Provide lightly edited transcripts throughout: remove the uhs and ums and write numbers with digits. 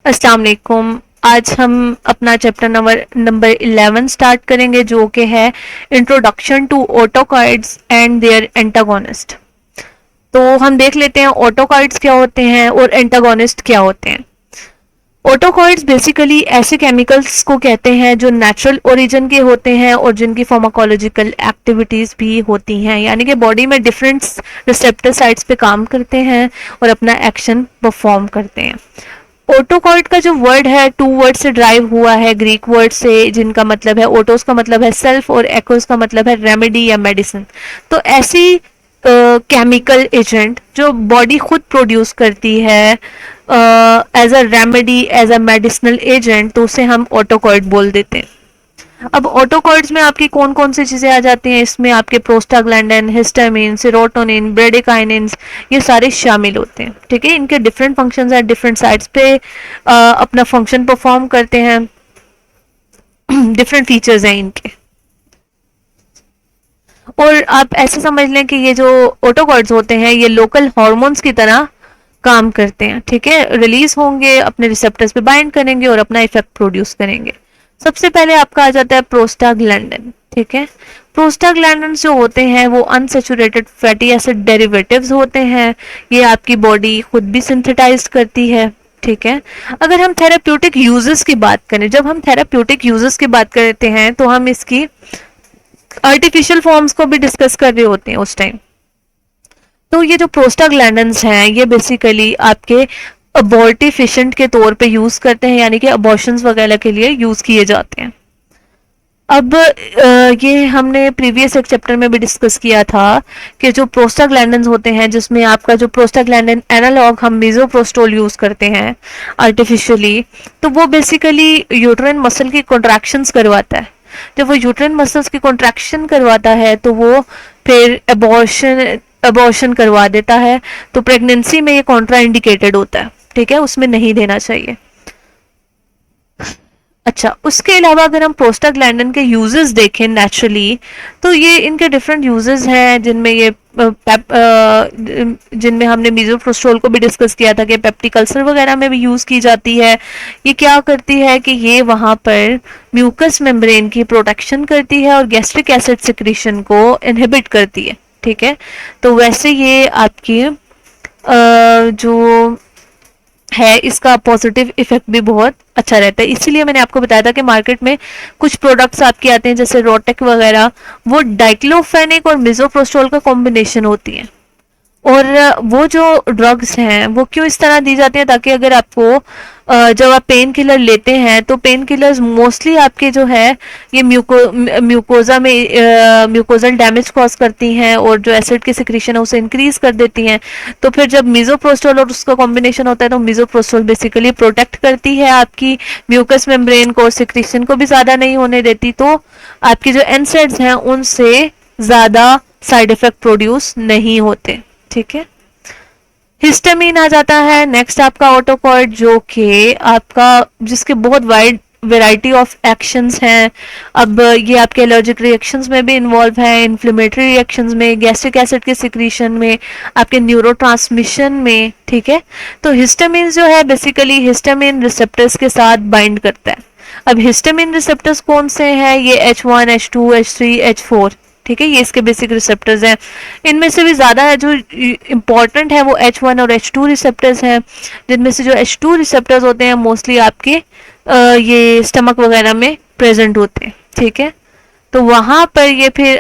अस्सलाम वालेकुम। आज हम अपना चैप्टर नंबर 11 स्टार्ट करेंगे जो कि है introduction to autacoids and their antagonist. तो हम देख लेते हैं ऑटोकॉइड्स क्या होते हैं और एंटागोनिस्ट क्या होते हैं। ऑटोकॉइड्स बेसिकली ऐसे केमिकल्स को कहते हैं जो नेचुरल ओरिजिन के होते हैं और जिनकी फार्माकोलॉजिकल एक्टिविटीज भी होती हैं, यानी कि बॉडी में डिफरेंट रिसेप्टर साइट्स पे काम करते हैं और अपना एक्शन परफॉर्म करते हैं। ऑटोकॉइड का जो वर्ड है टू वर्ड से ड्राइव हुआ है, ग्रीक वर्ड से, जिनका मतलब है ऑटोस का मतलब है सेल्फ और एकोस का मतलब है रेमेडी या मेडिसिन। तो ऐसी केमिकल एजेंट जो बॉडी खुद प्रोड्यूस करती है as a remedy, as a medicinal agent, तो उसे हम ऑटोकॉइड बोल देते हैं। अब ऑटोकॉइड्स में आपकी कौन कौन सी चीजें आ जाती हैं, इसमें आपके प्रोस्टाग्लैंडिन, हिस्टामिन, सेरोटोनिन, ब्रेडिकाइनिन, ये सारे शामिल होते हैं। ठीक है, इनके डिफरेंट फंक्शंस हैं, डिफरेंट साइट्स पे अपना फंक्शन परफॉर्म करते हैं, डिफरेंट फीचर्स हैं इनके। और आप ऐसे समझ लें कि ये जो ऑटोकॉइड्स होते हैं ये लोकल हार्मोन्स की तरह काम करते हैं। ठीक है, रिलीज होंगे, अपने रिसेप्टर्स पे बाइंड करेंगे और अपना इफेक्ट प्रोड्यूस करेंगे। सबसे पहले आपका आ जाता है प्रोस्टाग्लैंडिन। ठीक है, प्रोस्टाग्लैंडिन जो होते हैं वो अनसेचुरेटेड फैटी एसिड डेरिवेटिव्स होते हैं। ये आपकी बॉडी खुद भी सिंथेटाइज करती है। ठीक है, अगर हम थेराप्यूटिक यूजेस की बात करें, जब हम थेराप्यूटिक यूजेस की बात करते हैं तो हम इसकी आर्टिफिशियल फॉर्म्स को भी डिस्कस कर रहे होते हैं उस टाइम। तो ये जो प्रोस्टाग्लैंडिन्स हैं ये बेसिकली आपके अबॉर्टिफिशेंट के तौर पे यूज करते हैं, यानी कि अबॉर्शंस वगैरह के लिए यूज किए जाते हैं। अब ये हमने प्रीवियस एक चैप्टर में भी डिस्कस किया था कि जो प्रोस्टाग्लैंडिन्स होते हैं, जिसमें आपका जो प्रोस्टाग्लैंडिन एनालॉग हम मीजोप्रोस्टोल यूज करते हैं आर्टिफिशियली, तो वो बेसिकली यूट्राइन मसल की कॉन्ट्रैक्शंस करवाता है। जब वो यूट्राइन मसल्स की कॉन्ट्रैक्शन करवाता है तो वो फिर अबॉर्शन करवा देता है। तो प्रेगनेंसी में ये कॉन्ट्रा इंडिकेटेड होता है। ठीक है, उसमें नहीं देना चाहिए। अच्छा, उसके अलावा अगर हम प्रोस्टाग्लैंडिन के यूजेस देखें नेचुरली, तो ये इनके डिफरेंट यूजेस हैं, जिनमें ये जिनमें हमने मीजोप्रोस्टोल को भी डिस्कस किया था कि पेप्टिक अल्सर वगैरह में भी यूज की जाती है। ये क्या करती है कि ये वहाँ पर म्यूकस मेम्ब्रेन की प्रोटेक्शन करती है और गैस्ट्रिक एसिड सिक्रीशन को इनहिबिट करती है। ठीक है, तो वैसे ये आपकी जो है इसका पॉजिटिव इफेक्ट भी बहुत अच्छा रहता है। इसीलिए मैंने आपको बताया था कि मार्केट में कुछ प्रोडक्ट्स आपके आते हैं जैसे रोटेक वगैरह, वो डाइक्लोफेनिक और मिजोप्रोस्टोल का कॉम्बिनेशन होती है। और वो जो ड्रग्स हैं वो क्यों इस तरह दी जाती हैं, ताकि अगर आपको जब आप पेन किलर लेते हैं तो पेन किलर्स मोस्टली आपके जो है ये म्यूकोजा में म्यूकोजल डैमेज कॉज करती हैं और जो एसिड की सिक्रीशन है उसे इंक्रीज कर देती हैं। तो फिर जब मिजोप्रोस्टोल और उसका कॉम्बिनेशन होता है तो मिजोप्रोस्टोल बेसिकली प्रोटेक्ट करती है आपकी म्यूकस मेम्ब्रेन को और सिक्रीशन को भी ज़्यादा नहीं होने देती। तो आपकी जो एनसेड्स हैं उनसे ज़्यादा साइड इफेक्ट प्रोड्यूस नहीं होते। ठीक है, हिस्टामिन आ जाता है नेक्स्ट आपका ऑटोकॉइड, जो कि आपका जिसके बहुत वाइड वैरायटी ऑफ एक्शंस हैं। अब ये आपके एलर्जिक रिएक्शंस में भी इन्वॉल्व है, इन्फ्लेमेटरी रिएक्शंस में, गैस्ट्रिक एसिड के सिक्रीशन में, आपके न्यूरोट्रांसमिशन में। ठीक है, तो हिस्टामिन जो है बेसिकली हिस्टामिन रिसेप्टर्स के साथ बाइंड करता है। अब हिस्टामिन रिसेप्टर्स कौन से हैं, ये H1, H2, H3, H4। ठीक है, ये इसके बेसिक रिसेप्टर्स हैं। इनमें से भी ज़्यादा है जो इम्पॉर्टेंट है वो H1 और H2 रिसेप्टर्स हैं, जिनमें से जो H2 रिसेप्टर्स होते हैं मोस्टली आपके ये स्टमक वगैरह में प्रेजेंट होते हैं। ठीक है, तो वहाँ पर ये फिर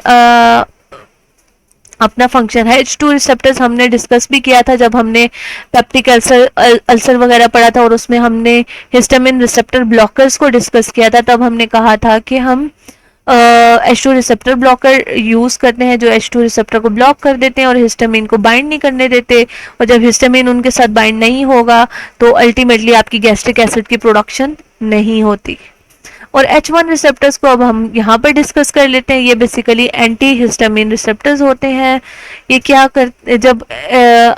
अपना फंक्शन है। H2 रिसेप्टर्स हमने डिस्कस भी किया था जब हमने पेप्टिक अल्सर वगैरह पढ़ा था और उसमें हमने हिस्टामिन रिसेप्टर ब्लॉकर्स को डिस्कस किया था। तब हमने कहा था कि हम H2 रिसेप्टर ब्लॉकर यूज करते हैं जो H2 रिसेप्टर को ब्लॉक कर देते हैं और हिस्टामिन को बाइंड नहीं करने देते। और जब हिस्टामिन उनके साथ बाइंड नहीं होगा तो अल्टीमेटली आपकी गैस्ट्रिक एसिड की प्रोडक्शन नहीं होती। और H1 रिसेप्टर्स को अब हम यहाँ पर डिस्कस कर लेते हैं। ये बेसिकली एंटी हिस्टामिन रिसेप्टर्स होते हैं। ये क्या करते, जब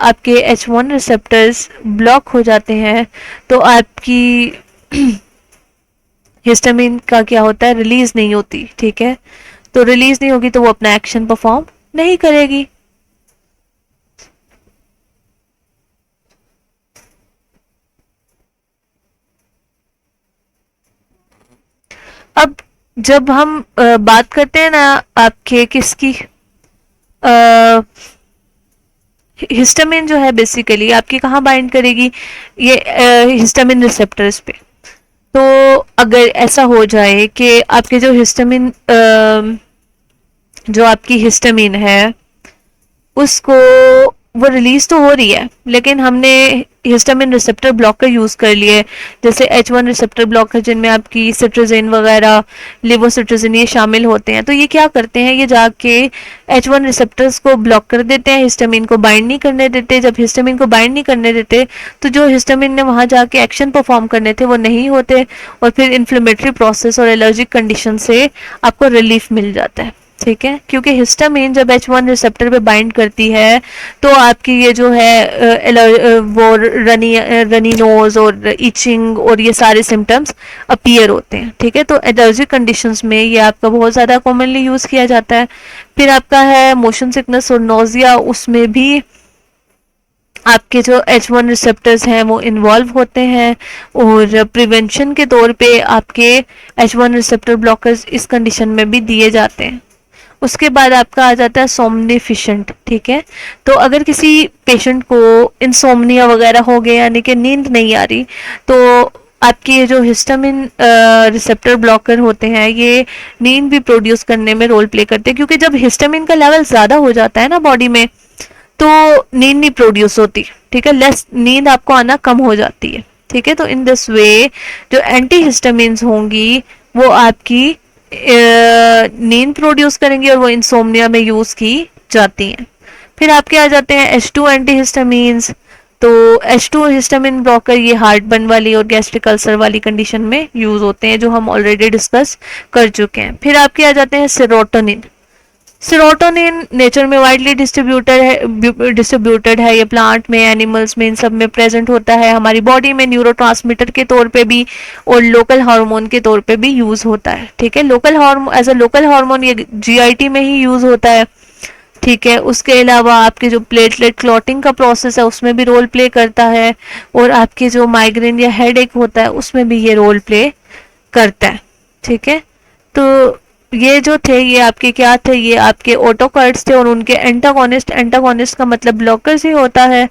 आपके H1 रिसेप्टर्स ब्लॉक हो जाते हैं तो आपकी हिस्टामिन का क्या होता है, रिलीज नहीं होती। ठीक है, तो रिलीज नहीं होगी तो वो अपना एक्शन परफॉर्म नहीं करेगी। अब जब हम बात करते हैं ना आपके किसकी, हिस्टामिन जो है बेसिकली आपकी कहाँ बाइंड करेगी, ये हिस्टामिन रिसेप्टर्स पे। तो अगर ऐसा हो जाए कि आपके जो हिस्टामिन जो आपकी हिस्टामिन है उसको, वो रिलीज तो हो रही है लेकिन हमने हिस्टामिन रिसेप्टर ब्लॉकर यूज कर लिए, जैसे H1 रिसेप्टर ब्लॉकर जिनमें आपकी सिट्रोजिन वगैरह, लिवोसिट्रोजिन ये शामिल होते हैं। तो ये क्या करते हैं, ये जाके H1 रिसेप्टर्स को ब्लॉक कर देते हैं, हिस्टामिन को बाइंड नहीं करने देते। जब हिस्टामिन को बाइंड नहीं करने देते तो जो हिस्टामिन ने वहां जाके एक्शन परफॉर्म करने थे वो नहीं होते, और फिर इन्फ्लेमेटरी प्रोसेस और एलर्जिक कंडीशन से आपको रिलीफ मिल जाता है। ठीक है, क्योंकि हिस्टामिन जब H1 रिसेप्टर पे बाइंड करती है तो आपकी ये जो है वो रनी नोज और इचिंग और ये सारे सिम्टम्स अपीयर होते हैं। ठीक है, तो एलर्जिक कंडीशंस में ये आपका बहुत ज़्यादा कॉमनली यूज़ किया जाता है। फिर आपका है मोशन सिकनेस और नोजिया, उसमें भी आपके जो H1 रिसेप्टर्स हैं वो इन्वॉल्व होते हैं, और प्रिवेंशन के तौर पे आपके H1 रिसेप्टर ब्लॉकर्स इस कंडीशन में भी दिए जाते हैं। उसके बाद आपका आ जाता है सोमनिफिशेंट। ठीक है, तो अगर किसी पेशेंट को इंसोमनिया वगैरह हो गया यानी कि नींद नहीं आ रही, तो आपके ये जो हिस्टामिन रिसेप्टर ब्लॉकर होते हैं ये नींद भी प्रोड्यूस करने में रोल प्ले करते हैं, क्योंकि जब हिस्टामिन का लेवल ज़्यादा हो जाता है ना बॉडी में तो नींद नहीं प्रोड्यूस होती। ठीक है, लेस नींद आपको आना कम हो जाती है। ठीक है, तो इन दिस वे जो एंटी हिस्टामिन्स होंगी वो आपकी नींद प्रोड्यूस करेंगी और वो इंसोम्निया में यूज की जाती हैं। फिर आपके आ जाते हैं H2 एंटी हिस्टामिन्स। तो H2 हिस्टामिन ब्लॉकर ये हार्ट बर्न वाली और गैस्ट्रिक अल्सर वाली कंडीशन में यूज होते हैं, जो हम ऑलरेडी डिस्कस कर चुके हैं। फिर आपके आ जाते हैं सेरोटोनिन। सेरोटोनिन नेचर में वाइडली डिस्ट्रीब्यूटेड है, ये प्लांट में, एनिमल्स में, इन सब में प्रेजेंट होता है। हमारी बॉडी में न्यूरोट्रांसमीटर के तौर पे भी और लोकल हार्मोन के तौर पे भी यूज होता है। ठीक है, local hormone as a local hormone ये जीआईटी में ही यूज होता है। ठीक है, उसके अलावा आपके जो प्लेटलेट क्लॉटिंग का प्रोसेस है उसमें भी रोल प्ले करता है, और आपके जो माइग्रेन या हेडेक होता है उसमें भी ये रोल प्ले करता है। ठीक है, तो ये जो थे ये आपके क्या थे, ये आपके ऑटोकर्ट्स थे और उनके एंटागोनिस्ट, एंटागोनिस्ट का मतलब ब्लॉकर्स ही होता है।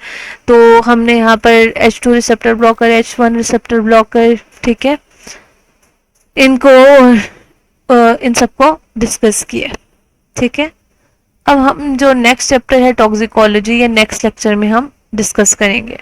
तो हमने यहाँ पर H2 receptor blocker, H1 receptor blocker, ठीक है, इनको इन सबको डिस्कस किया। ठीक है, अब हम जो नेक्स्ट चैप्टर है टॉक्सिकोलॉजी, या नेक्स्ट लेक्चर में हम डिस्कस करेंगे।